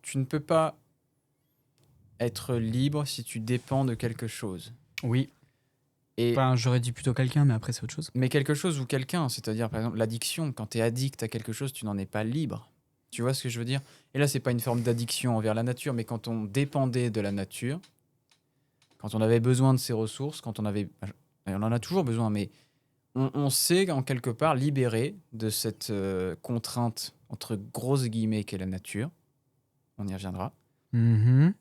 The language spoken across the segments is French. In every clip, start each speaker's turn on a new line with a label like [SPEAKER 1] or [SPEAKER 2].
[SPEAKER 1] tu ne peux pas être libre si tu dépends de quelque chose.
[SPEAKER 2] Oui.
[SPEAKER 1] Et
[SPEAKER 2] Enfin, j'aurais dit plutôt quelqu'un, mais après, c'est autre chose.
[SPEAKER 1] mais quelque chose ou quelqu'un, c'est-à-dire par exemple l'addiction, quand tu es addict à quelque chose, tu n'en es pas libre. Tu vois ce que je veux dire? Et là, c'est pas une forme d'addiction envers la nature, mais quand on dépendait de la nature, quand on avait besoin de ses ressources, quand on avait... On en a toujours besoin, mais on s'est en quelque part libéré de cette contrainte entre grosses guillemets qu'est la nature. On y reviendra.
[SPEAKER 2] Mhm.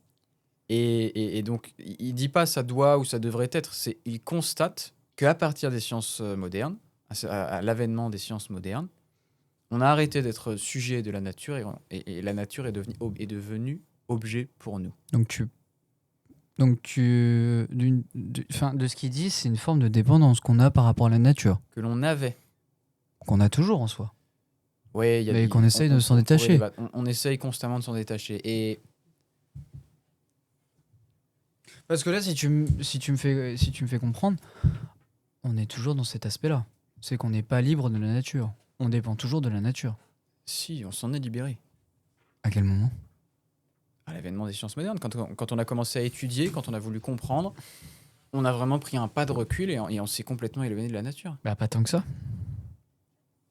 [SPEAKER 1] Et donc, il dit pas ça doit ou ça devrait être, il constate qu'à partir des sciences modernes, à l'avènement des sciences modernes, on a arrêté d'être sujet de la nature et la nature est devenue objet pour nous.
[SPEAKER 2] De ce qu'il dit, c'est une forme de dépendance qu'on a par rapport à la nature,
[SPEAKER 1] Que l'on avait.
[SPEAKER 2] qu'on a toujours en soi.
[SPEAKER 1] Ouais,
[SPEAKER 2] Mais qu'on essaye de s'en détacher.
[SPEAKER 1] On essaye constamment de s'en détacher. Et
[SPEAKER 2] Parce que là, si tu me fais comprendre, on est toujours dans cet aspect-là. C'est qu'on n'est pas libre de la nature. On dépend toujours de la nature.
[SPEAKER 1] si, on s'en est libéré.
[SPEAKER 2] À quel moment?
[SPEAKER 1] À l'avènement des sciences modernes, quand on a commencé à étudier, quand on a voulu comprendre, on a vraiment pris un pas de recul et on s'est complètement éloigné de la nature.
[SPEAKER 2] Bah, pas tant que ça.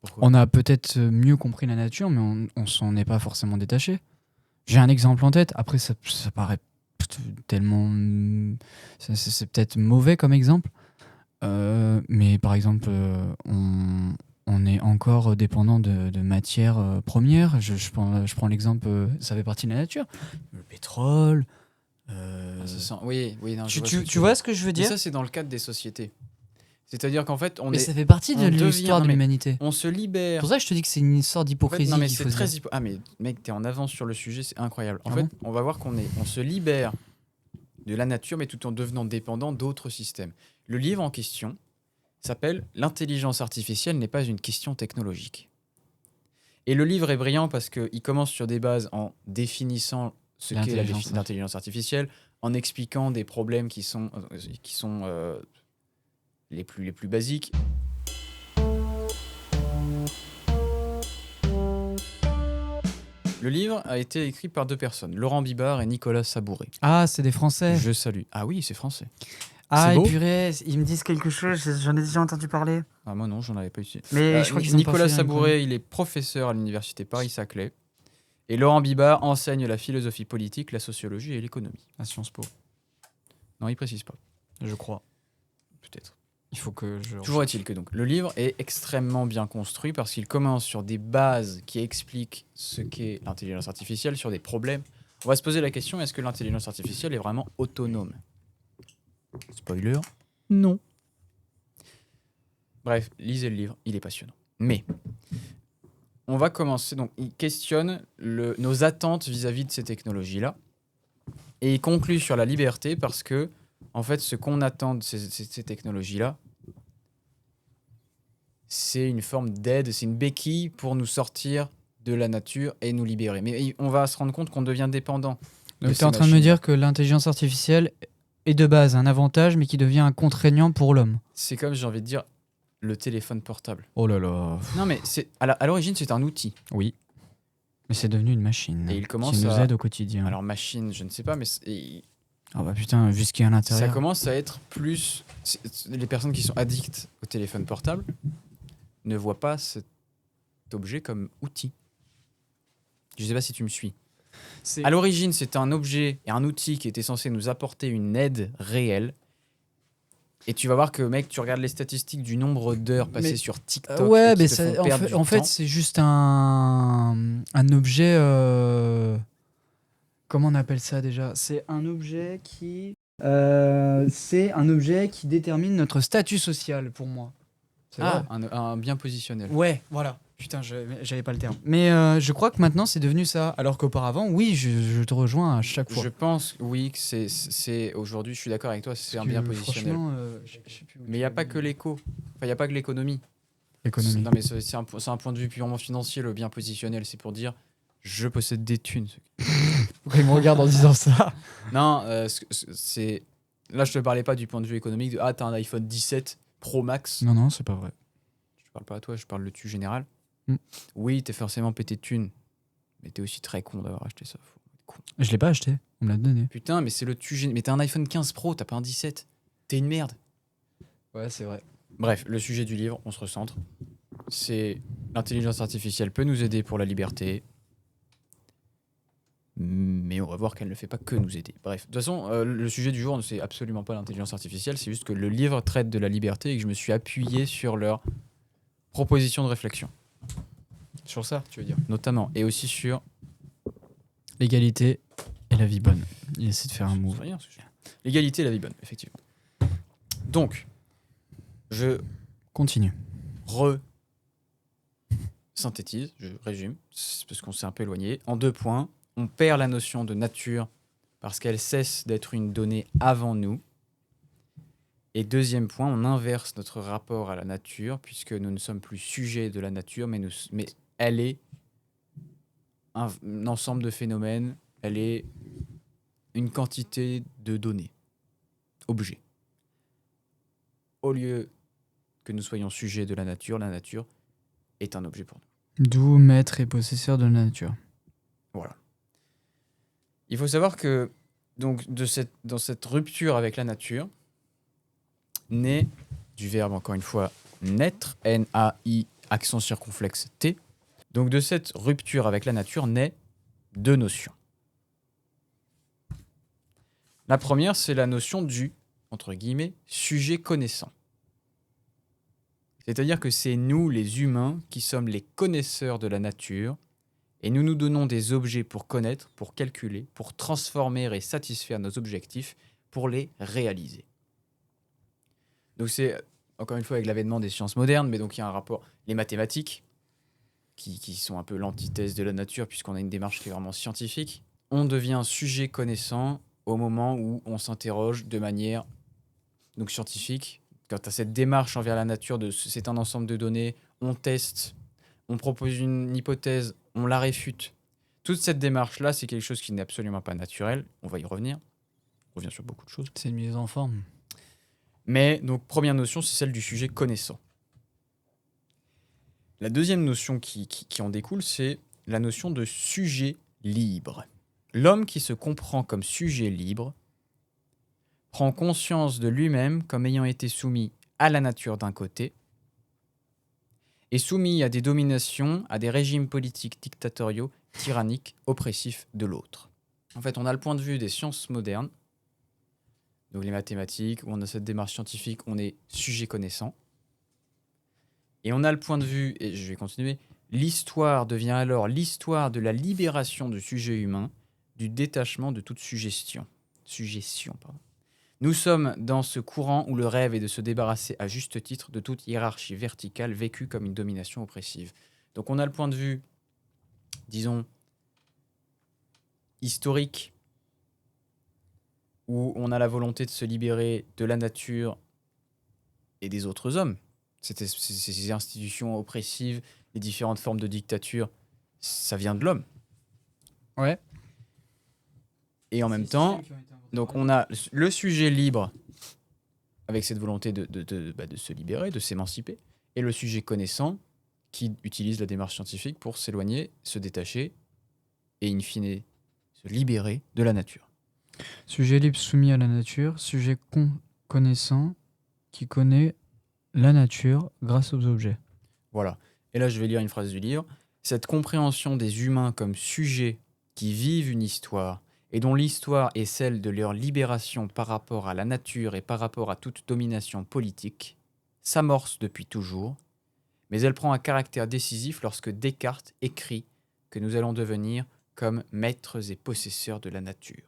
[SPEAKER 1] Pourquoi?
[SPEAKER 2] On a peut-être mieux compris la nature, mais on s'en est pas forcément détaché. J'ai un exemple en tête. Après, ça paraît tellement... C'est peut-être mauvais comme exemple. Mais par exemple, on est encore dépendant de matières premières. Je prends l'exemple, ça fait partie de la nature. Le pétrole.
[SPEAKER 1] Oui, non, je
[SPEAKER 2] Tu vois ce que je veux
[SPEAKER 1] Mais
[SPEAKER 2] dire?
[SPEAKER 1] ça, c'est dans le cadre des sociétés. C'est-à-dire qu'en fait,
[SPEAKER 2] Mais ça fait partie de
[SPEAKER 1] on
[SPEAKER 2] l'histoire de
[SPEAKER 1] devient-
[SPEAKER 2] l'humanité.
[SPEAKER 1] on se
[SPEAKER 2] C'est
[SPEAKER 1] libère.
[SPEAKER 2] pour ça que je te dis que c'est une histoire
[SPEAKER 1] En fait,
[SPEAKER 2] d'hypocrisie.
[SPEAKER 1] non, mais
[SPEAKER 2] qu'il
[SPEAKER 1] c'est
[SPEAKER 2] faut se
[SPEAKER 1] très
[SPEAKER 2] dire.
[SPEAKER 1] Ah, mais mec, t'es en avance sur le sujet, c'est incroyable. En
[SPEAKER 2] Ah
[SPEAKER 1] fait,
[SPEAKER 2] bon
[SPEAKER 1] on va voir on se libère de la nature, mais tout en devenant dépendant d'autres systèmes. Le livre en question s'appelle L'intelligence artificielle n'est pas une question technologique. Et le livre est brillant parce qu'il commence sur des bases en définissant ce qu'est l'intelligence artificielle, en expliquant des problèmes qui sont les plus basiques. Le livre a été écrit par deux personnes, Laurent Bibard et Nicolas Sabouret.
[SPEAKER 2] Ah, c'est des Français.
[SPEAKER 1] Je salue. Ah oui, c'est français.
[SPEAKER 2] Ah,
[SPEAKER 1] c'est
[SPEAKER 2] et
[SPEAKER 1] beau.
[SPEAKER 2] purée, ils me disent quelque chose, j'en ai déjà entendu parler.
[SPEAKER 1] Ah, moi non, j'en avais pas eu.
[SPEAKER 2] Mais je crois qu'ils ont
[SPEAKER 1] Nicolas
[SPEAKER 2] pas fait
[SPEAKER 1] Sabouret, il est professeur à l'université Paris-Saclay. Et Laurent Bibard enseigne la philosophie politique, la sociologie et l'économie.
[SPEAKER 2] à Sciences Po,
[SPEAKER 1] Non, il précise pas.
[SPEAKER 2] je crois.
[SPEAKER 1] Peut-être.
[SPEAKER 2] Il faut que je...
[SPEAKER 1] Toujours est-il que donc, le livre est extrêmement bien construit parce qu'il commence sur des bases qui expliquent ce qu'est l'intelligence artificielle, sur des problèmes. On va se poser la question, est-ce que l'intelligence artificielle est vraiment autonome? Spoiler, non. Bref, lisez le livre, il est passionnant. Mais on va commencer, donc il questionne nos attentes vis-à-vis de ces technologies-là et il conclut sur la liberté parce que, en fait, ce qu'on attend de ces technologies-là, c'est une forme d'aide, c'est une béquille pour nous sortir de la nature et nous libérer. Mais on va se rendre compte qu'on devient dépendant.
[SPEAKER 2] Donc tu es en train de me dire que l'intelligence artificielle est de base un avantage, mais qui devient un contraignant pour l'homme.
[SPEAKER 1] C'est comme, j'ai envie de dire, le téléphone portable.
[SPEAKER 2] Oh là là.
[SPEAKER 1] Non, mais à l'origine, c'est un outil.
[SPEAKER 2] Oui. Mais c'est devenu une machine.
[SPEAKER 1] Et il commence
[SPEAKER 2] qui nous
[SPEAKER 1] à-
[SPEAKER 2] aide au quotidien.
[SPEAKER 1] Alors, machine, je ne sais pas, mais
[SPEAKER 2] Ah bah putain, vu ce qu'il y a à
[SPEAKER 1] ça
[SPEAKER 2] l'intérieur.
[SPEAKER 1] commence à être plus... Les personnes qui sont addictes au téléphone portable ne voient pas cet objet comme outil. Je ne sais pas si tu me suis. À l'origine, c'était un objet et un outil qui était censé nous apporter une aide réelle. Et tu vas voir que, mec, tu regardes les statistiques du nombre d'heures passées
[SPEAKER 2] Mais-
[SPEAKER 1] sur TikTok.
[SPEAKER 2] ouais,
[SPEAKER 1] qui
[SPEAKER 2] mais
[SPEAKER 1] te font
[SPEAKER 2] en
[SPEAKER 1] perdre
[SPEAKER 2] fait,
[SPEAKER 1] du temps.
[SPEAKER 2] c'est juste un objet. Comment on appelle ça déjà? C'est un objet qui. C'est un objet qui détermine notre statut social pour moi. C'est vrai.
[SPEAKER 1] Un bien positionnel.
[SPEAKER 2] Ouais, voilà. Putain, j'avais pas le terme. Mais je crois que maintenant c'est devenu ça. Alors qu'auparavant, oui, je te rejoins à chaque fois.
[SPEAKER 1] Je pense, oui, que c'est aujourd'hui, je suis d'accord avec toi, c'est un bien positionnel.
[SPEAKER 2] Franchement, je sais plus où
[SPEAKER 1] Mais il n'y a pas que l'éco. Enfin, il n'y a pas que l'économie.
[SPEAKER 2] l'économie.
[SPEAKER 1] Non, mais c'est un point de vue purement financier, le bien positionnel. C'est pour dire, je possède des thunes.
[SPEAKER 2] Pourquoi il me regarde en disant ça?
[SPEAKER 1] Non, c'est... Là, je te parlais pas du point de vue économique de « Ah, t'as un iPhone 17 Pro Max ».
[SPEAKER 2] Non, c'est pas vrai.
[SPEAKER 1] Je parle pas à toi, je parle le tu général.
[SPEAKER 2] Mm.
[SPEAKER 1] Oui, t'es forcément pété de thunes. Mais t'es aussi très con d'avoir acheté ça. Faut être con.
[SPEAKER 2] Je l'ai pas acheté, on me l'a donné.
[SPEAKER 1] Putain, mais c'est le sujet. Mais t'as un iPhone 15 Pro, t'as pas un 17. T'es une merde.
[SPEAKER 2] Ouais, c'est vrai.
[SPEAKER 1] Bref, le sujet du livre, on se recentre. C'est l'intelligence artificielle peut nous aider pour la liberté, mais on va voir qu'elle ne fait pas que nous aider. Bref, de toute façon, le sujet du jour, c'est absolument pas l'intelligence artificielle, c'est juste que le livre traite de la liberté et que je me suis appuyé sur leur proposition de réflexion. Sur ça, tu veux dire. Notamment. Et aussi sur...
[SPEAKER 2] L'égalité et la vie bonne. Il essaie de faire un
[SPEAKER 1] C'est
[SPEAKER 2] move.
[SPEAKER 1] rien, ce que je- L'égalité et la vie bonne, effectivement. Donc, je
[SPEAKER 2] Continue.
[SPEAKER 1] synthétise, je résume, c'est parce qu'on s'est un peu éloigné. En 2 points, on perd la notion de nature parce qu'elle cesse d'être une donnée avant nous. Et deuxième point, on inverse notre rapport à la nature puisque nous ne sommes plus sujets de la nature, mais elle est un ensemble de phénomènes, elle est une quantité de données, objets. Au lieu que nous soyons sujets de la nature est un objet pour nous.
[SPEAKER 2] D'où maître et possesseur de la nature.
[SPEAKER 1] Voilà. Il faut savoir que donc, dans cette rupture avec la nature, naît du verbe, encore une fois, naître, N-A-I, accent circonflexe T. Donc de cette rupture avec la nature naît 2 notions. La première, c'est la notion du, entre guillemets, sujet connaissant. C'est-à-dire que c'est nous, les humains, qui sommes les connaisseurs de la nature, et nous nous donnons des objets pour connaître, pour calculer, pour transformer et satisfaire nos objectifs, pour les réaliser. Donc c'est, encore une fois, avec l'avènement des sciences modernes, mais donc il y a un rapport, les mathématiques, qui sont un peu l'antithèse de la nature, puisqu'on a une démarche qui est vraiment scientifique. On devient sujet connaissant au moment où on s'interroge de manière donc scientifique. Quand tu as cette démarche envers la nature, c'est un ensemble de données, on teste, on propose une hypothèse, on la réfute. Toute cette démarche-là, c'est quelque chose qui n'est absolument pas naturel. On va y revenir. On revient sur beaucoup de choses.
[SPEAKER 2] C'est une mise en forme.
[SPEAKER 1] Mais donc, première notion, c'est celle du sujet connaissant. La deuxième notion qui en découle, c'est la notion de sujet libre. L'homme qui se comprend comme sujet libre prend conscience de lui-même comme ayant été soumis à la nature d'un côté et soumis à des dominations, à des régimes politiques dictatoriaux, tyranniques, oppressifs de l'autre. En fait, on a le point de vue des sciences modernes, donc les mathématiques, où on a cette démarche scientifique, on est sujet connaissant. Et on a le point de vue, et je vais continuer, l'histoire devient alors l'histoire de la libération du sujet humain, du détachement de toute suggestion. Nous sommes dans ce courant où le rêve est de se débarrasser à juste titre de toute hiérarchie verticale vécue comme une domination oppressive. Donc on a le point de vue, disons, historique, où on a la volonté de se libérer de la nature et des autres hommes. Ces institutions oppressives, les différentes formes de dictature, ça vient de l'homme.
[SPEAKER 2] Ouais.
[SPEAKER 1] Et en même temps, donc on a le sujet libre avec cette volonté de se libérer, de s'émanciper, et le sujet connaissant qui utilise la démarche scientifique pour s'éloigner, se détacher et in fine se libérer de la nature.
[SPEAKER 2] Sujet libre soumis à la nature, sujet connaissant qui connaît la nature grâce aux objets.
[SPEAKER 1] Voilà. Et là, je vais lire une phrase du livre. Cette compréhension des humains comme sujets qui vivent une histoire et dont l'histoire est celle de leur libération par rapport à la nature et par rapport à toute domination politique, s'amorce depuis toujours, mais elle prend un caractère décisif lorsque Descartes écrit que nous allons devenir comme maîtres et possesseurs de la nature.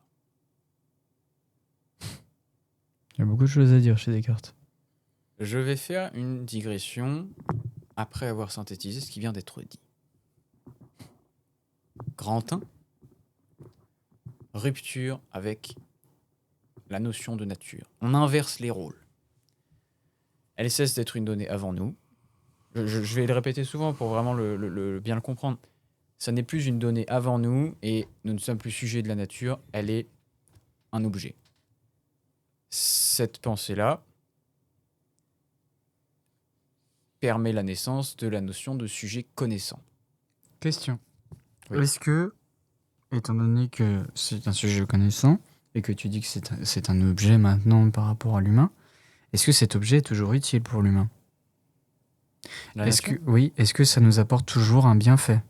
[SPEAKER 2] Il y a beaucoup de choses à dire chez Descartes.
[SPEAKER 1] Je vais faire une digression après avoir synthétisé ce qui vient d'être dit. Grand 1, rupture avec la notion de nature. On inverse les rôles. Elle cesse d'être une donnée avant nous. Je vais le répéter souvent pour vraiment bien le comprendre. Ça n'est plus une donnée avant nous et nous ne sommes plus sujets de la nature. Elle est un objet. Cette pensée-là permet la naissance de la notion de sujet connaissant.
[SPEAKER 2] Question.
[SPEAKER 1] Oui.
[SPEAKER 2] Est-ce que Étant donné que c'est un sujet connaissant et que tu dis que c'est un objet maintenant par rapport à l'humain, est-ce que cet objet est toujours utile pour l'humain?
[SPEAKER 1] La
[SPEAKER 2] Est-ce que,
[SPEAKER 1] nature?
[SPEAKER 2] oui, est-ce que ça nous apporte toujours un bienfait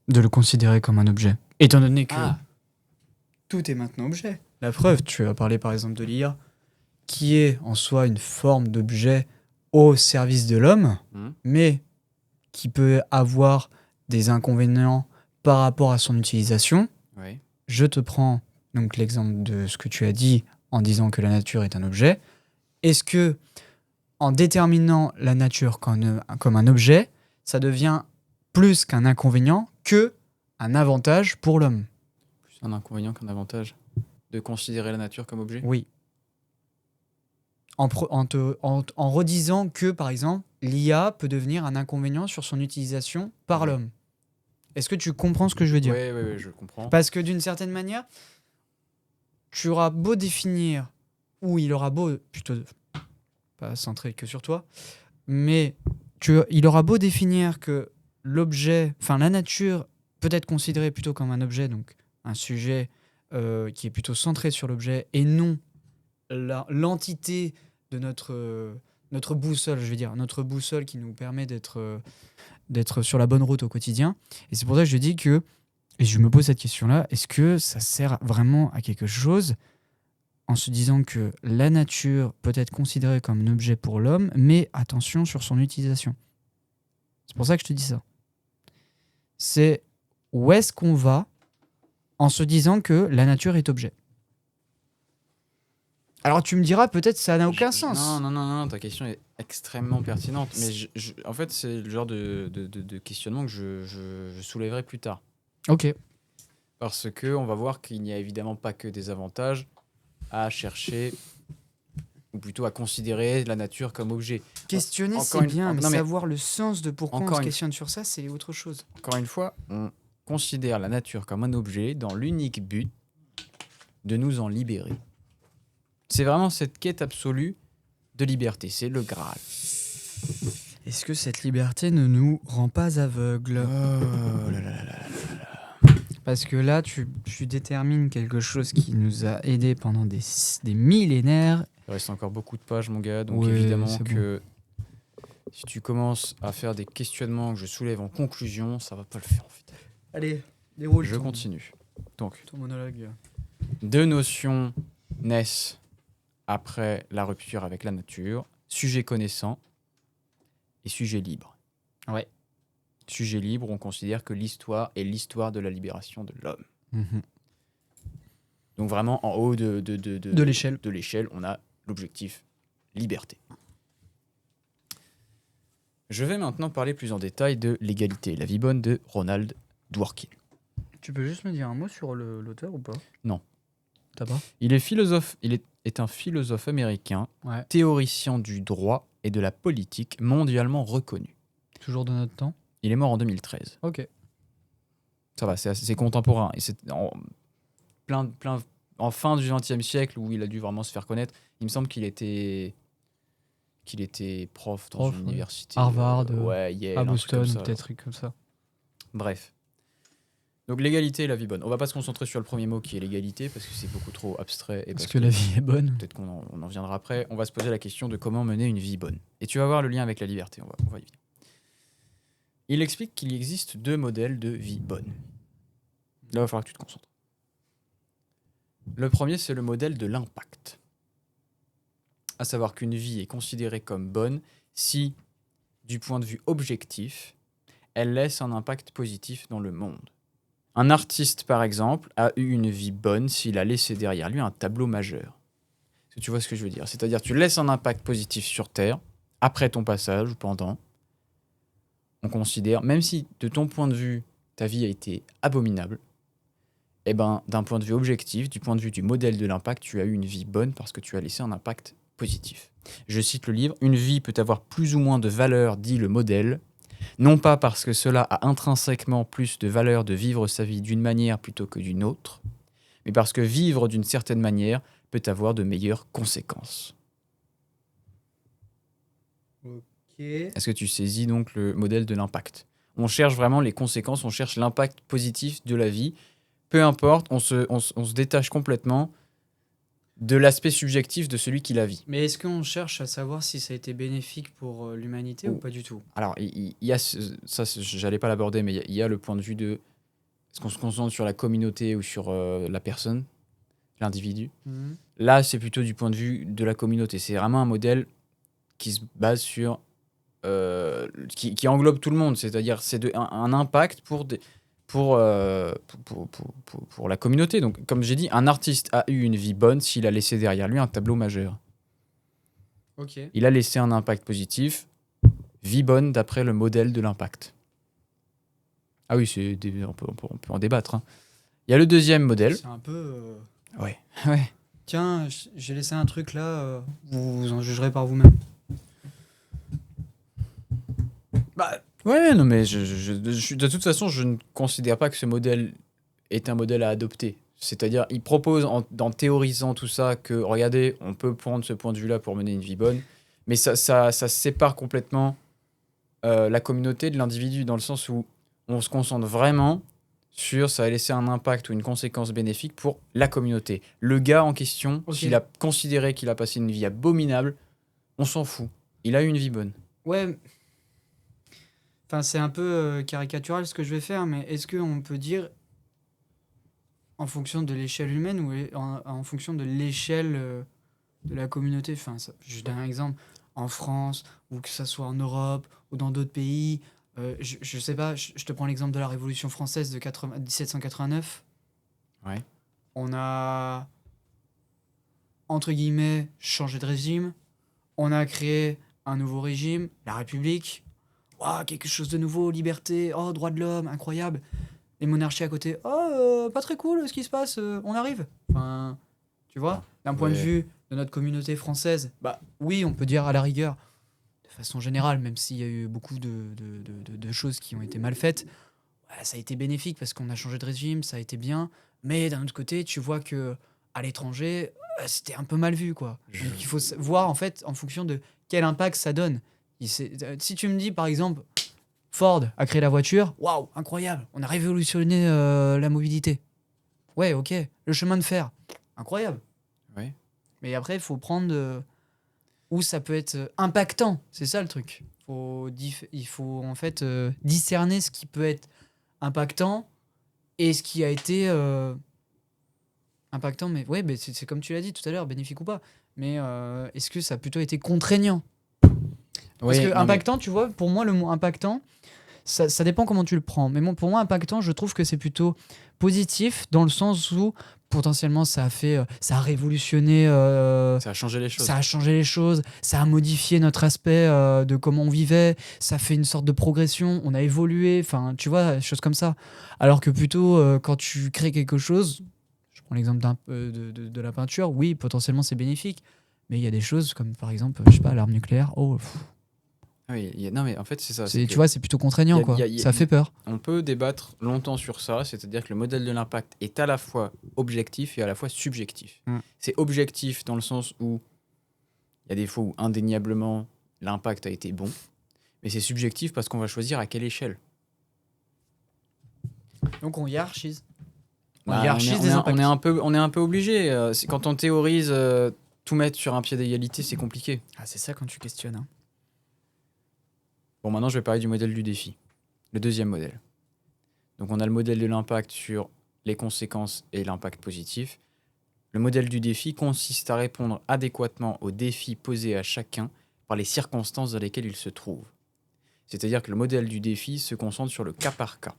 [SPEAKER 2] de le considérer comme un objet? Étant donné que
[SPEAKER 1] Ah,
[SPEAKER 2] tout est maintenant objet. La preuve, tu as parlé par exemple de l'IA, qui est en soi une forme d'objet au service de l'homme, mais qui peut avoir des inconvénients par rapport à son utilisation.
[SPEAKER 1] oui.
[SPEAKER 2] Je te prends donc l'exemple de ce que tu as dit en disant que la nature est un objet. Est-ce que, en déterminant la nature comme un objet, ça devient plus qu'un inconvénient que un avantage pour l'homme?
[SPEAKER 1] Plus un inconvénient qu'un avantage de considérer la nature comme objet.
[SPEAKER 2] Oui. En redisant que, par exemple, l'IA peut devenir un inconvénient sur son utilisation par
[SPEAKER 1] Oui.
[SPEAKER 2] l'homme. Est-ce que tu comprends ce que je veux dire?
[SPEAKER 1] Oui, oui, oui, je comprends.
[SPEAKER 2] Parce que d'une certaine manière, tu auras beau définir, ou il aura beau, plutôt pas centré que sur toi, mais il aura beau définir que l'objet, enfin la nature peut être considérée plutôt comme un objet, donc un sujet qui est plutôt centré sur l'objet et non l'entité de notre boussole, je vais dire, notre boussole qui nous permet d'être sur la bonne route au quotidien. Et c'est pour ça que je dis que, et je me pose cette question-là, est-ce que ça sert vraiment à quelque chose en se disant que la nature peut être considérée comme un objet pour l'homme, mais attention sur son utilisation. C'est pour ça que je te dis ça. C'est où est-ce qu'on va en se disant que la nature est objet. Alors tu me diras peut-être ça n'a aucun sens.
[SPEAKER 1] Non, non, non, non, ta question est extrêmement pertinente. Mais en fait, c'est le genre de questionnement que je soulèverai plus tard.
[SPEAKER 2] Ok.
[SPEAKER 1] Parce que on va voir qu'il n'y a évidemment pas que des avantages à chercher, ou plutôt à considérer la nature comme objet.
[SPEAKER 2] Questionner
[SPEAKER 1] Encore
[SPEAKER 2] c'est
[SPEAKER 1] une-
[SPEAKER 2] bien, mais
[SPEAKER 1] non, mais
[SPEAKER 2] savoir le sens de pourquoi on
[SPEAKER 1] encore
[SPEAKER 2] se
[SPEAKER 1] une-
[SPEAKER 2] questionne sur ça, c'est autre chose.
[SPEAKER 1] Encore une fois, on considère la nature comme un objet dans l'unique but de nous en libérer. C'est vraiment cette quête absolue de liberté, c'est le Graal.
[SPEAKER 2] Est-ce que cette liberté ne nous rend pas aveugles?
[SPEAKER 1] Oh là là là là.
[SPEAKER 2] Parce que là, tu détermines quelque chose qui nous a aidés pendant des millénaires.
[SPEAKER 1] Il reste encore beaucoup de pages, mon gars, donc
[SPEAKER 2] Ouais,
[SPEAKER 1] évidemment
[SPEAKER 2] c'est
[SPEAKER 1] que si tu commences à faire des questionnements que je soulève en conclusion, ça va pas le faire en fait.
[SPEAKER 2] Allez, déroule
[SPEAKER 1] Je continue. Donc,
[SPEAKER 2] ton monologue.
[SPEAKER 1] deux notions naissent après la rupture avec la nature, sujet connaissant et sujet libre.
[SPEAKER 2] Ouais.
[SPEAKER 1] Sujet libre, on considère que l'histoire est l'histoire de la libération de l'homme.
[SPEAKER 2] Mhm.
[SPEAKER 1] Donc vraiment, en haut de
[SPEAKER 2] l'échelle.
[SPEAKER 1] de l'échelle, on a l'objectif liberté. Je vais maintenant parler plus en détail de L'égalité et la vie bonne de Ronald Dworkin.
[SPEAKER 2] Tu peux juste me dire un mot sur l'auteur ou pas?
[SPEAKER 1] Non.
[SPEAKER 2] T'as pas?
[SPEAKER 1] Il est un philosophe américain,
[SPEAKER 2] Ouais.
[SPEAKER 1] théoricien du droit et de la politique mondialement reconnu.
[SPEAKER 2] Toujours de notre temps?
[SPEAKER 1] Il est mort en 2013.
[SPEAKER 2] Ok.
[SPEAKER 1] Ça va, c'est contemporain. Et c'est en fin du XXe siècle où il a dû vraiment se faire connaître. Il me semble qu'il était prof dans
[SPEAKER 2] Prof,
[SPEAKER 1] une
[SPEAKER 2] ouais.
[SPEAKER 1] université.
[SPEAKER 2] Harvard,
[SPEAKER 1] ouais, Yale,
[SPEAKER 2] à
[SPEAKER 1] un truc
[SPEAKER 2] Boston,
[SPEAKER 1] comme ça.
[SPEAKER 2] peut-être truc comme ça.
[SPEAKER 1] Bref. Donc l'égalité et la vie bonne. On va pas se concentrer sur le premier mot qui est l'égalité parce que c'est beaucoup trop abstrait. Et
[SPEAKER 2] Parce que la vie est bonne.
[SPEAKER 1] peut-être on en viendra après. On va se poser la question de comment mener une vie bonne. Et tu vas voir le lien avec la liberté. On va y venir. Il explique qu'il existe deux modèles de vie bonne. Là, il va falloir que tu te concentres. Le premier, c'est le modèle de l'impact. À savoir qu'une vie est considérée comme bonne si, du point de vue objectif, elle laisse un impact positif dans le monde. Un artiste, par exemple, a eu une vie bonne s'il a laissé derrière lui un tableau majeur. Est-ce que tu vois ce que je veux dire? C'est-à-dire tu laisses un impact positif sur Terre, après ton passage ou pendant. On considère, même si de ton point de vue, ta vie a été abominable, eh ben, d'un point de vue objectif, du point de vue du modèle de l'impact, tu as eu une vie bonne parce que tu as laissé un impact positif. Je cite le livre, une vie peut avoir plus ou moins de valeur, dit le modèle, non pas parce que cela a intrinsèquement plus de valeur de vivre sa vie d'une manière plutôt que d'une autre, mais parce que vivre d'une certaine manière peut avoir de meilleures conséquences.
[SPEAKER 2] Ok.
[SPEAKER 1] Est-ce que tu saisis donc le modèle de l'impact? On cherche vraiment les conséquences, on cherche l'impact positif de la vie peu importe, on se détache complètement de l'aspect subjectif de celui qui la vit.
[SPEAKER 2] Mais est-ce qu'on cherche à savoir si ça a été bénéfique pour l'humanité ou pas du tout?
[SPEAKER 1] Alors, il y a ça, j'allais pas l'aborder, mais il y a le point de vue de est-ce qu'on se concentre sur la communauté ou sur la personne, l'individu. Là, c'est plutôt du point de vue de la communauté. C'est vraiment un modèle qui se base sur qui englobe tout le monde, c'est-à-dire un impact pour la communauté. Donc, comme j'ai dit, un artiste a eu une vie bonne s'il a laissé derrière lui un tableau majeur.
[SPEAKER 2] Ok.
[SPEAKER 1] Il a laissé un impact positif, vie bonne d'après le modèle de l'impact. Ah oui, on peut en débattre. Hein. Il y a le deuxième modèle.
[SPEAKER 2] C'est un peu.
[SPEAKER 1] Ouais.
[SPEAKER 2] Tiens, j'ai laissé un truc là, vous en jugerez par vous-même.
[SPEAKER 1] Ouais, non, mais de toute façon, je ne considère pas que ce modèle est un modèle à adopter. C'est-à-dire, il propose, en théorisant tout ça, que, regardez, on peut prendre ce point de vue-là pour mener une vie bonne, mais ça sépare complètement la communauté de l'individu, dans le sens où on se concentre vraiment sur ça a laissé un impact ou une conséquence bénéfique pour la communauté. Le gars en question, s'il a considéré qu'il a passé une vie abominable, on s'en fout. Il a eu une vie bonne.
[SPEAKER 2] Ouais. Enfin, c'est un peu caricatural ce que je vais faire, mais est-ce qu'on peut dire en fonction de l'échelle humaine ou en fonction de l'échelle de la communauté? Enfin, je donne un exemple. En France, ou que ça soit en Europe, ou dans d'autres pays, je sais pas, je te prends l'exemple de la Révolution française de 1789.
[SPEAKER 1] Ouais.
[SPEAKER 2] On a, entre guillemets, changé de régime. On a créé un nouveau régime, la République. Waouh, quelque chose de nouveau, liberté, oh, droits de l'homme, incroyable. Les monarchies à côté, oh, pas très cool ce qui se passe, on arrive. Enfin, tu vois, d'un point de vue de notre communauté française, bah oui, on peut dire à la rigueur, de façon générale, même s'il y a eu beaucoup de choses qui ont été mal faites, ouais, ça a été bénéfique parce qu'on a changé de régime, ça a été bien. Mais d'un autre côté, tu vois que à l'étranger, c'était un peu mal vu, quoi. Donc il faut voir en fait en fonction de quel impact ça donne. Si tu me dis par exemple Ford a créé la voiture, waouh, incroyable, on a révolutionné la mobilité. Ouais, ok, le chemin de fer, incroyable.
[SPEAKER 1] Ouais.
[SPEAKER 2] Mais après, il faut prendre où ça peut être impactant, c'est ça le truc. Il faut en fait discerner ce qui peut être impactant et ce qui a été impactant, mais ouais, mais c'est comme tu l'as dit tout à l'heure, bénéfique ou pas. Mais est-ce que ça a plutôt été contraignant? Parce que impactant, tu vois, pour moi, le mot impactant, ça dépend comment tu le prends. Mais pour moi, impactant, je trouve que c'est plutôt positif dans le sens où potentiellement ça a révolutionné.
[SPEAKER 1] Ça a changé les choses.
[SPEAKER 2] Ça a changé les choses, ça a modifié notre aspect de comment on vivait, ça fait une sorte de progression, on a évolué, enfin, tu vois, des choses comme ça. Alors que plutôt, quand tu crées quelque chose, je prends l'exemple de la peinture, oui, potentiellement c'est bénéfique. Mais il y a des choses comme par exemple, je sais pas, l'arme nucléaire,
[SPEAKER 1] Oui, non, mais en fait, c'est ça.
[SPEAKER 2] tu vois, c'est plutôt contraignant, quoi. Ça fait peur.
[SPEAKER 1] On peut débattre longtemps sur ça, c'est-à-dire que le modèle de l'impact est à la fois objectif et à la fois subjectif. C'est objectif dans le sens où il y a des fois où indéniablement l'impact a été bon, mais c'est subjectif parce qu'on va choisir à quelle échelle.
[SPEAKER 2] Donc on hiérarchise.
[SPEAKER 1] On est un peu obligé. Quand on théorise, tout mettre sur un pied d'égalité, c'est compliqué.
[SPEAKER 2] Ah, c'est ça quand tu questionnes. Hein.
[SPEAKER 1] Bon, maintenant, je vais parler du modèle du défi. Le deuxième modèle. Donc, on a le modèle de l'impact sur les conséquences et l'impact positif. Le modèle du défi consiste à répondre adéquatement aux défis posés à chacun par les circonstances dans lesquelles il se trouve. C'est-à-dire que le modèle du défi se concentre sur le cas par cas.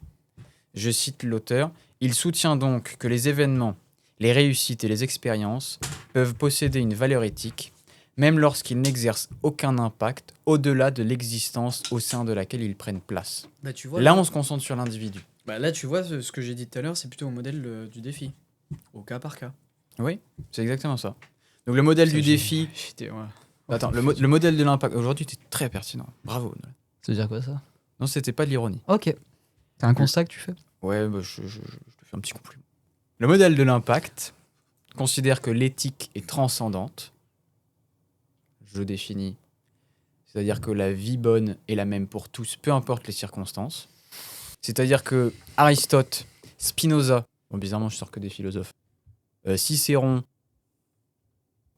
[SPEAKER 1] Je cite l'auteur. Il soutient donc que les événements, les réussites et les expériences peuvent posséder une valeur éthique, même lorsqu'ils n'exercent aucun impact au-delà de l'existence au sein de laquelle ils prennent place.
[SPEAKER 2] Bah, tu vois,
[SPEAKER 1] là, on se concentre sur l'individu.
[SPEAKER 2] Bah, là, tu vois, ce que j'ai dit tout à l'heure, c'est plutôt au modèle du défi, au cas par cas.
[SPEAKER 1] Oui, c'est exactement ça. Donc le modèle du défi... Attends, le modèle de l'impact... Aujourd'hui, tu es très pertinent. Bravo.
[SPEAKER 2] Ça veut dire quoi, ça?
[SPEAKER 1] Non, c'était pas de l'ironie.
[SPEAKER 2] Ok. C'est un constat que tu fais?
[SPEAKER 1] Ouais, bah, je te fais un petit compliment. Le modèle de l'impact considère que l'éthique est transcendante. Je le définis. C'est-à-dire que la vie bonne est la même pour tous, peu importe les circonstances. C'est-à-dire que Aristote, Spinoza, Bon, bizarrement, je sors que des philosophes. Cicéron,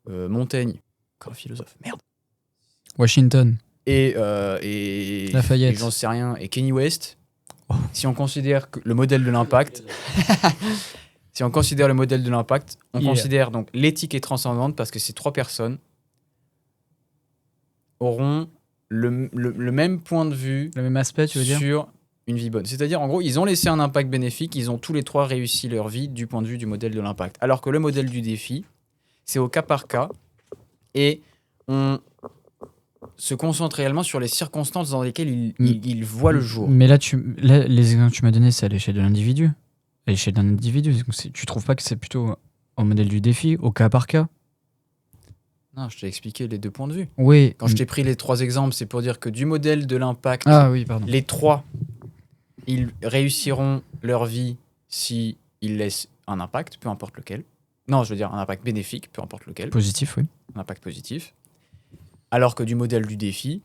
[SPEAKER 1] Montaigne, encore un philosophe, merde.
[SPEAKER 2] Washington.
[SPEAKER 1] Et
[SPEAKER 2] Lafayette.
[SPEAKER 1] j'en sais rien, et Kanye West.
[SPEAKER 2] Oh.
[SPEAKER 1] Si on considère que le modèle de l'impact, on
[SPEAKER 2] Yeah.
[SPEAKER 1] considère donc l'éthique est transcendante parce que ces 3 personnes auront le même point de vue
[SPEAKER 2] Le même aspect, tu veux dire?
[SPEAKER 1] sur une vie bonne. C'est-à-dire, en gros, ils ont laissé un impact bénéfique, ils ont tous les 3 réussi leur vie du point de vue du modèle de l'impact. Alors que le modèle du défi, c'est au cas par cas, et on se concentre réellement sur les circonstances dans lesquelles il voit le jour.
[SPEAKER 2] Mais là, les exemples que tu m'as donnés, c'est à l'échelle de l'individu. À l'échelle d'un individu. Donc, tu trouves pas que c'est plutôt au modèle du défi, au cas par cas?
[SPEAKER 1] Non, je t'ai expliqué les 2 points de vue.
[SPEAKER 2] Oui.
[SPEAKER 1] Quand je t'ai pris les 3 exemples, c'est pour dire que du modèle de l'impact,
[SPEAKER 2] Ah oui, pardon.
[SPEAKER 1] les 3, ils réussiront leur vie si ils laissent un impact, peu importe lequel. Non, je veux dire un impact bénéfique, peu importe lequel.
[SPEAKER 2] Positif, oui.
[SPEAKER 1] Un impact positif. Alors que du modèle du défi,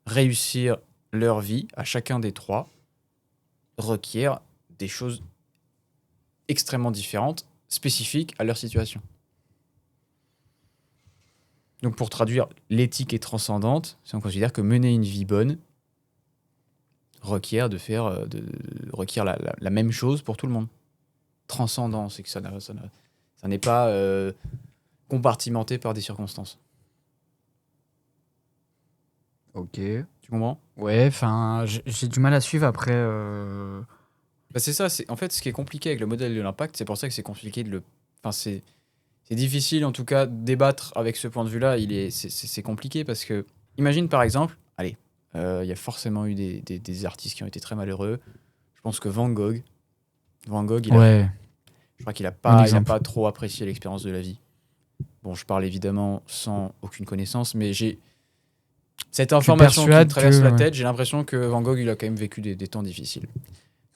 [SPEAKER 1] réussir leur vie à chacun des 3 requiert des choses extrêmement différentes, spécifiques à leur situation. Donc pour traduire, l'éthique est transcendante, si on considère que mener une vie bonne requiert requiert la même chose pour tout le monde. Transcendant, c'est que ça n'est pas compartimenté par des circonstances.
[SPEAKER 2] Ok.
[SPEAKER 1] Tu comprends ?
[SPEAKER 2] Ouais, enfin, j'ai du mal à suivre après.
[SPEAKER 1] Bah c'est ça, en fait ce qui est compliqué avec le modèle de l'impact, c'est pour ça que c'est compliqué de le... Enfin, c'est difficile en tout cas de débattre avec ce point de vue-là, c'est compliqué parce que, imagine par exemple, allez, il y a forcément eu des artistes qui ont été très malheureux. Je pense que Van Gogh,
[SPEAKER 2] Ouais.
[SPEAKER 1] je crois qu'il a
[SPEAKER 2] Bon
[SPEAKER 1] pas
[SPEAKER 2] exemple.
[SPEAKER 1] trop apprécié l'expérience de la vie. Bon, je parle évidemment sans aucune connaissance, mais j'ai cette information qui me
[SPEAKER 2] persuades
[SPEAKER 1] traverse
[SPEAKER 2] que-
[SPEAKER 1] la
[SPEAKER 2] ouais.
[SPEAKER 1] tête, j'ai l'impression que Van Gogh, il a quand même vécu des temps difficiles.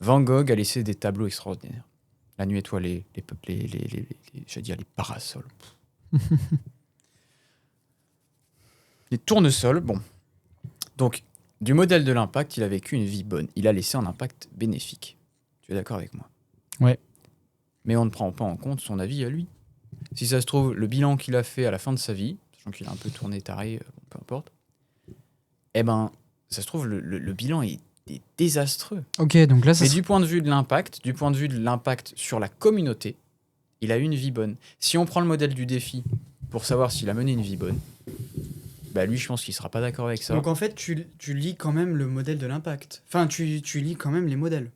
[SPEAKER 1] Van Gogh a laissé des tableaux extraordinaires. La nuit étoilée, je veux dire les parasols. Les tournesols, bon. Donc, du modèle de l'impact, il a vécu une vie bonne. Il a laissé un impact bénéfique. Tu es d'accord avec moi ?
[SPEAKER 2] Ouais.
[SPEAKER 1] Mais on ne prend pas en compte son avis à lui. Si ça se trouve, le bilan qu'il a fait à la fin de sa vie, sachant qu'il a un peu tourné taré, peu importe, eh ben, ça se trouve, le bilan est désastreux.
[SPEAKER 2] Ok, donc là, ça
[SPEAKER 1] Mais
[SPEAKER 2] serait-
[SPEAKER 1] du point de vue de l'impact sur la communauté, il a eu une vie bonne. Si on prend le modèle du défi pour savoir s'il a mené une vie bonne, bah lui, je pense qu'il sera pas d'accord avec ça.
[SPEAKER 3] Donc en fait, tu lis quand même le modèle de l'impact. Enfin, tu lis quand même les modèles.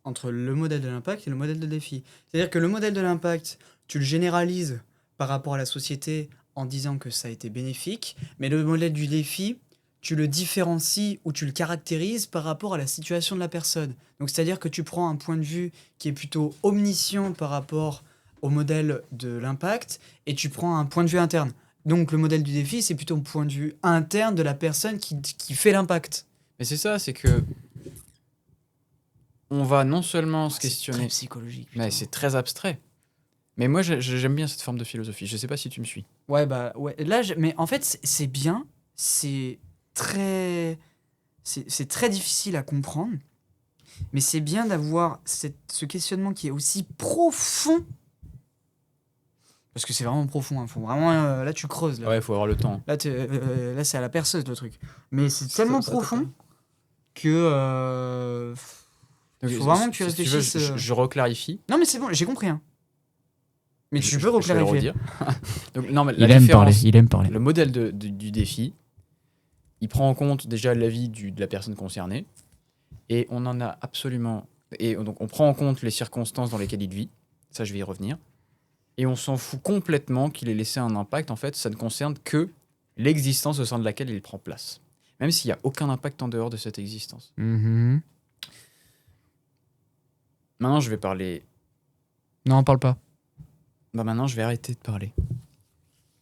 [SPEAKER 3] Entre le modèle de l'impact et le modèle de défi. C'est-à-dire que le modèle de l'impact, tu le généralises par rapport à la société en disant que ça a été bénéfique, mais le modèle du défi, tu le différencies ou tu le caractérises par rapport à la situation de la personne. Donc c'est-à-dire que tu prends un point de vue qui est plutôt omniscient par rapport au modèle de l'impact et tu prends un point de vue interne. Donc le modèle du défi, c'est plutôt un point de vue interne de la personne qui fait l'impact.
[SPEAKER 1] Mais c'est ça, c'est que on va non seulement se questionner,
[SPEAKER 3] Très psychologique.
[SPEAKER 1] mais
[SPEAKER 3] putain.
[SPEAKER 1] c'est très abstrait. Mais moi, j'aime bien cette forme de philosophie. Je sais pas si tu me suis.
[SPEAKER 3] Ouais, bah, ouais. Là, mais en fait, c'est bien. C'est très. C'est très difficile à comprendre. Mais c'est bien d'avoir ce questionnement qui est aussi profond. Parce que c'est vraiment profond. Hein. Faut vraiment, là, tu creuses. Là,
[SPEAKER 1] Ouais, il faut avoir le temps.
[SPEAKER 3] là, là c'est à la perceuse le truc. Mais c'est tellement
[SPEAKER 1] Ça
[SPEAKER 3] profond que.
[SPEAKER 1] Donc,
[SPEAKER 3] faut vraiment que tu
[SPEAKER 1] si veux,
[SPEAKER 3] réfléchisses.
[SPEAKER 1] je reclarifie.
[SPEAKER 3] Non, mais c'est bon, j'ai compris. Hein. Mais tu peux
[SPEAKER 1] Je vais le
[SPEAKER 3] reclarifier.
[SPEAKER 1] redire. Donc, non, mais
[SPEAKER 2] il aime parler. Il aime parler.
[SPEAKER 1] Le modèle du défi, il prend en compte déjà l'avis de la personne concernée. Et on en a absolument... Et donc, on prend en compte les circonstances dans lesquelles il vit. Ça, je vais y revenir. Et on s'en fout complètement qu'il ait laissé un impact. En fait, ça ne concerne que l'existence au sein de laquelle il prend place. Même s'il n'y a aucun impact en dehors de cette existence.
[SPEAKER 2] Mhm.
[SPEAKER 1] Maintenant, je vais parler...
[SPEAKER 2] Non, on parle pas.
[SPEAKER 1] Bah maintenant, je vais arrêter de parler.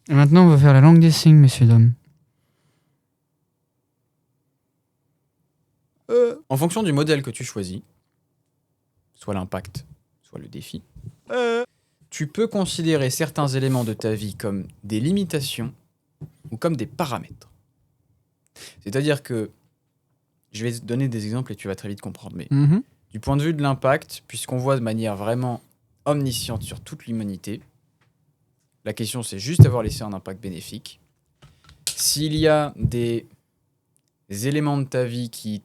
[SPEAKER 2] Et maintenant, on va faire la langue des signes, messieurs, dames.
[SPEAKER 1] En fonction du modèle que tu choisis, soit l'impact, soit le défi, tu peux considérer certains éléments de ta vie comme des limitations ou comme des paramètres. C'est-à-dire que, je vais te donner des exemples et tu vas très vite comprendre, mais
[SPEAKER 2] Mhm.
[SPEAKER 1] du point de vue de l'impact, puisqu'on voit de manière vraiment omnisciente sur toute l'humanité. La question, c'est juste d'avoir laissé un impact bénéfique. S'il y a des éléments de ta vie qui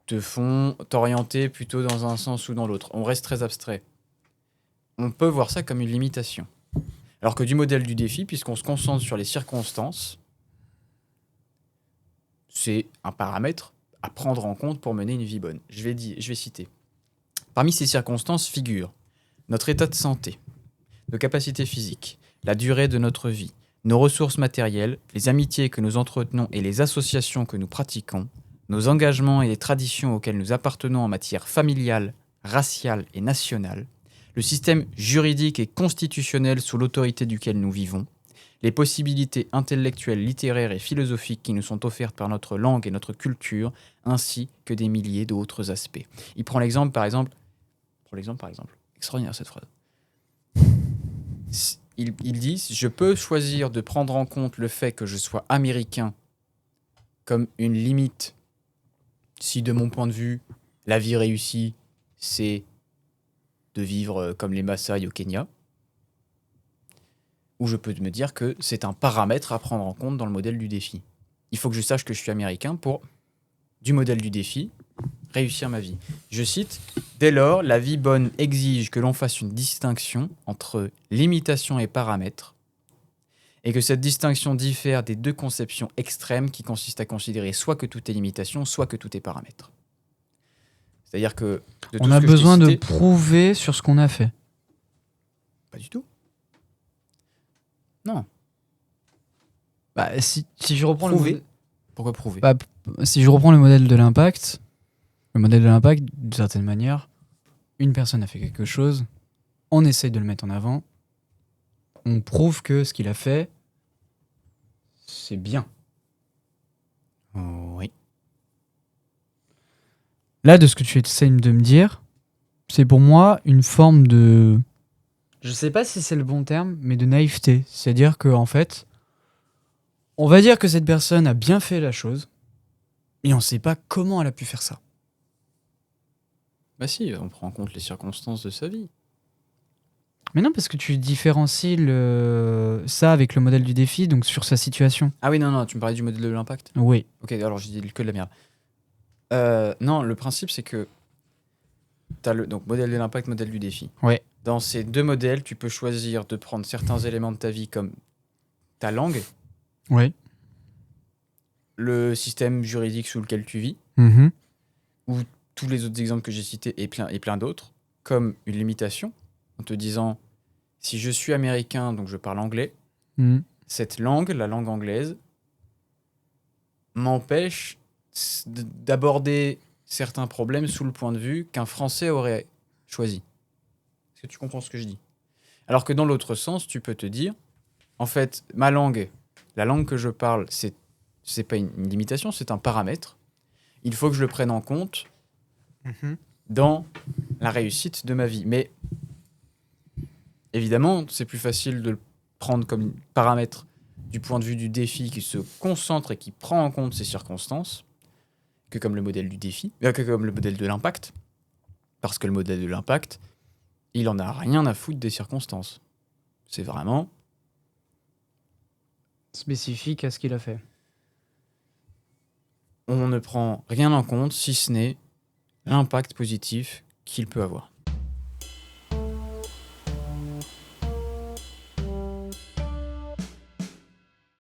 [SPEAKER 1] te font t'orienter plutôt dans un sens ou dans l'autre, on reste très abstrait. On peut voir ça comme une limitation. Alors que du modèle du défi, puisqu'on se concentre sur les circonstances, c'est un paramètre à prendre en compte pour mener une vie bonne. Je vais citer. Parmi ces circonstances figurent notre état de santé, nos capacités physiques, la durée de notre vie, nos ressources matérielles, les amitiés que nous entretenons et les associations que nous pratiquons, nos engagements et les traditions auxquelles nous appartenons en matière familiale, raciale et nationale, le système juridique et constitutionnel sous l'autorité duquel nous vivons, les possibilités intellectuelles, littéraires et philosophiques qui nous sont offertes par notre langue et notre culture, ainsi que des milliers d'autres aspects. Il prend l'exemple, par exemple, extraordinaire cette phrase. Il dit, je peux choisir de prendre en compte le fait que je sois américain comme une limite. Si de mon point de vue, la vie réussie, c'est de vivre comme les Maasai au Kenya, ou je peux me dire que c'est un paramètre à prendre en compte dans le modèle du défi. Il faut que je sache que je suis américain pour, du modèle du défi, réussir ma vie. Je cite, « Dès lors, la vie bonne exige que l'on fasse une distinction entre limitation et paramètre, et que cette distinction diffère des deux conceptions extrêmes qui consistent à considérer soit que tout est limitation, soit que tout est paramètre. » C'est-à-dire que...
[SPEAKER 2] On a besoin de prouver sur ce qu'on a fait.
[SPEAKER 1] Pas du tout. Non.
[SPEAKER 2] Bah, si je reprends
[SPEAKER 1] Prouver. Pourquoi prouver?
[SPEAKER 2] Bah, si je reprends le modèle de l'impact, d'une certaine manière, une personne a fait quelque chose, on essaye de le mettre en avant, on prouve que ce qu'il a fait, c'est bien.
[SPEAKER 1] Oui.
[SPEAKER 2] Là, de ce que tu essayes de me dire, c'est pour moi une forme de... Je sais pas si c'est le bon terme, mais de naïveté. C'est-à-dire que, en fait, on va dire que cette personne a bien fait la chose, mais on sait pas comment elle a pu faire ça.
[SPEAKER 1] Bah si, on prend en compte les circonstances de sa vie.
[SPEAKER 2] Mais non, parce que tu différencies ça avec le modèle du défi, donc sur sa situation.
[SPEAKER 1] Ah oui, non, tu me parlais du modèle de l'impact.
[SPEAKER 2] Oui.
[SPEAKER 1] Ok, alors je dis que de la merde. Non, le principe, c'est que tu as donc modèle de l'impact, modèle du défi.
[SPEAKER 2] Ouais.
[SPEAKER 1] Dans ces deux modèles, tu peux choisir de prendre certains éléments de ta vie comme ta langue,
[SPEAKER 2] Oui.
[SPEAKER 1] le système juridique sous lequel tu vis,
[SPEAKER 2] Mhm.
[SPEAKER 1] ou tous les autres exemples que j'ai cités et plein d'autres, comme une limitation, en te disant, si je suis américain, donc je parle anglais,
[SPEAKER 2] Mhm.
[SPEAKER 1] cette langue, la langue anglaise, m'empêche d'aborder certains problèmes sous le point de vue qu'un Français aurait choisi. Est-ce que tu comprends ce que je dis? Alors que dans l'autre sens, tu peux te dire, en fait, ma langue, la langue que je parle, c'est pas une limitation, c'est un paramètre. Il faut que je le prenne en compte dans la réussite de ma vie. Mais évidemment, c'est plus facile de le prendre comme paramètre du point de vue du défi qui se concentre et qui prend en compte ces circonstances que comme le modèle du défi, que comme le modèle de l'impact. Parce que le modèle de l'impact, il en a rien à foutre des circonstances. C'est vraiment
[SPEAKER 2] Spécifique à ce qu'il a fait.
[SPEAKER 1] on ne prend rien en compte si ce n'est l'impact positif qu'il peut avoir.